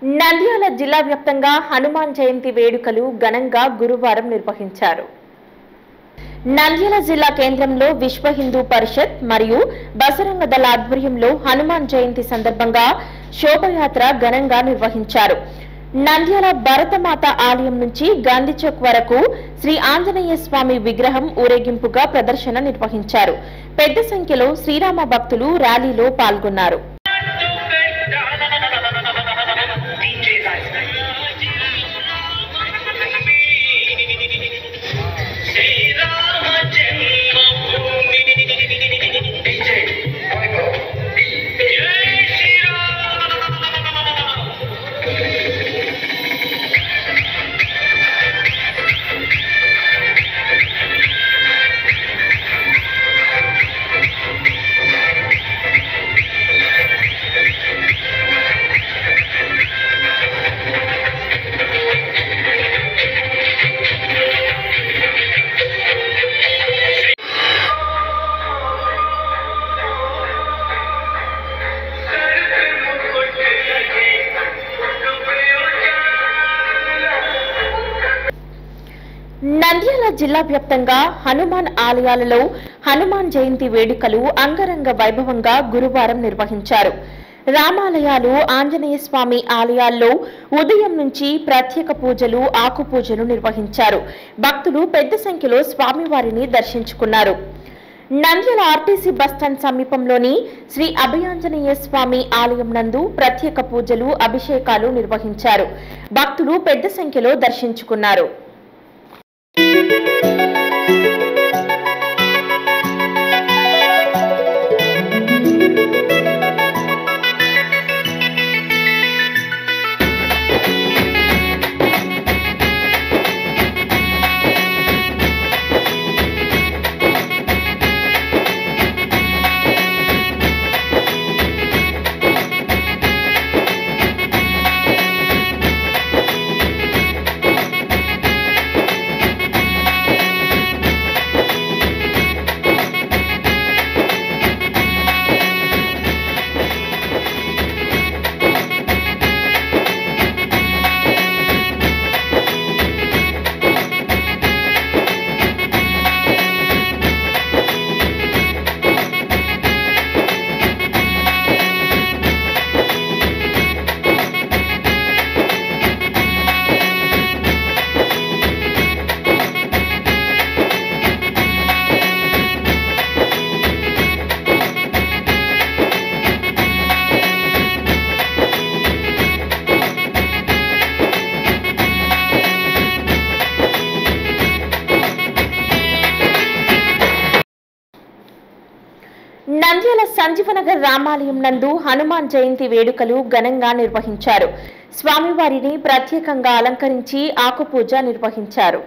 నంద్యాల జిల్లా వ్యాప్తంగా హనుమాన్ జయంతి వేడుకలు ఘనంగా గురువారం నిర్వహించారు. నంద్యాల జిల్లా కేంద్రంలో విశ్వ హిందూ పరిషత్ మరియు బజరంగ దళ ఆధ్వర్యంలో హనుమాన్ జయంతి సందర్భంగా శోభయాత్ర ఘనంగా నిర్వహించారు. నంద్యాల భరతమాత ఆలయం నుంచి గాంధీ చౌక్ వరకు శ్రీ ఆంజనేయ స్వామి విగ్రహం ఊరేగింపుగా ప్రదర్శన నిర్వహించారు. పెద్ద సంఖ్యలో శ్రీరామ భక్తులు ర్యాలీలో పాల్గొన్నారు. నంద్యాల జిల్లా వ్యాప్తంగా హనుమాన్ ఆలయాలలో హనుమాన్ జయంతి వేడుకలు అంగరంగ వైభవంగా గురువారం నిర్వహించారు. రామాలయాలు, ఆంజనేయ స్వామి ఆలయాల్లో ఉదయం నుంచి ప్రత్యేక పూజలు, ఆకు పూజలు నిర్వహించారు. భక్తులు పెద్ద సంఖ్యలో స్వామివారిని దర్శించుకున్నారు. నంద్యాల ఆర్టీసీ బస్టాండ్ సమీపంలోని శ్రీ అభయాంజనేయ స్వామి ఆలయం నందు ప్రత్యేక పూజలు, అభిషేకాలు నిర్వహించారు. భక్తులు పెద్ద సంఖ్యలో దర్శించుకున్నారు. నంద్యాల సంజీవనగర్ రామాలయం నందు హనుమాన్ జయంతి వేడుకలు ఘనంగా నిర్వహించారు. స్వామివారిని ప్రత్యేకంగా అలంకరించి ఆకుపూజ నిర్వహించారు.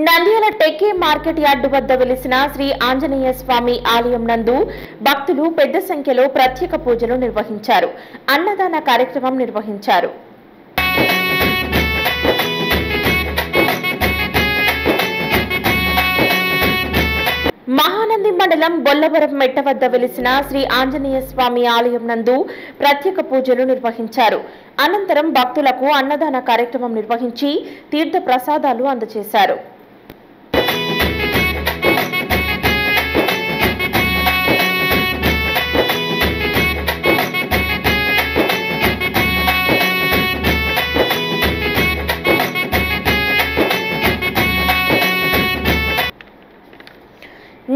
నంద్యాల టెక్కే మార్కెట్ యార్డు వద్ద వెలిసిన శ్రీ ఆంజనేయ స్వామి ఆలయం నందు భక్తులు పెద్ద సంఖ్యలో ప్రత్యేక పూజలు నిర్వహించారు. అన్నదాన కార్యక్రమం నిర్వహించారు. మహానంది మండలం బొల్లవరం మెట్ట వద్ద వెలిసిన శ్రీ ఆంజనేయ స్వామి ఆలయం నందు ప్రత్యేక పూజలు నిర్వహించారు. అనంతరం భక్తులకు అన్నదాన కార్యక్రమం నిర్వహించి తీర్థ ప్రసాదాలు అందజేశారు.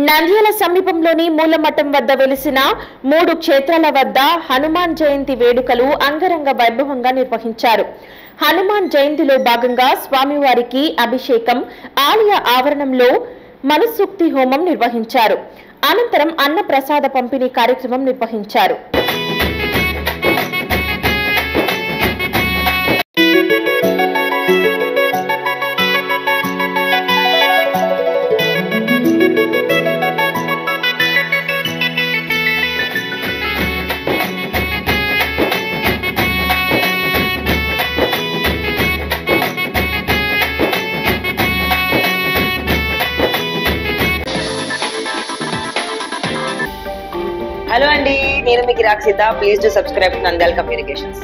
నంద్యాల సమీపంలోని మూలమఠం వద్ద వెలిసిన 3 క్షేత్రాల వద్ద హనుమాన్ జయంతి వేడుకలు అంగరంగ వైభవంగా నిర్వహించారు. హనుమాన్ జయంతిలో భాగంగా స్వామివారికి అభిషేకం, ఆలయ ఆవరణంలో మనుసూక్తి హోమం నిర్వహించారు. అనంతరం అన్న ప్రసాద పంపిణీ కార్యక్రమం నిర్వహించారు. హలో అండి, నేను మీ గిరాక్ Sita. Please do subscribe to Nandyal communications.